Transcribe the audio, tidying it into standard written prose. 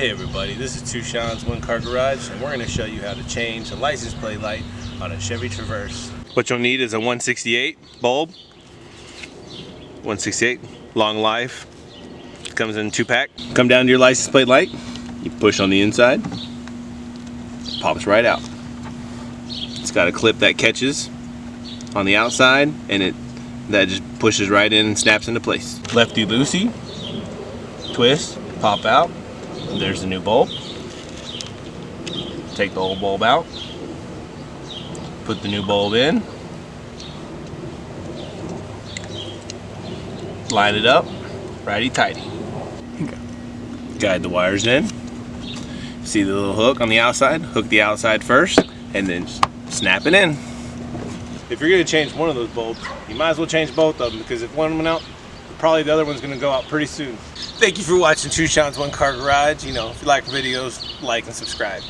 Hey everybody, this is Two Sean's One Car Garage, and we're going to show you how to change a license plate light on a Chevy Traverse. What you'll need is a 168 bulb, 168 Longlife. It comes in 2-pack. Come down to your license plate light, you push on the inside, it pops right out. It's got a clip that catches on the outside, and that just pushes right in and snaps into place. Lefty loosey, twist, pop out. There's the new bulb. Take the old bulb out. Put the new bulb in. Line it up, righty-tighty. Guide the wires in. See the little hook on the outside? Hook the outside first, and then snap it in. If you're going to change one of those bulbs, you might as well change both of them, because if one went out, probably the other one's going to go out pretty soon. Thank you for watching Two Sean's One Car Garage. You know, if you like videos, like and subscribe.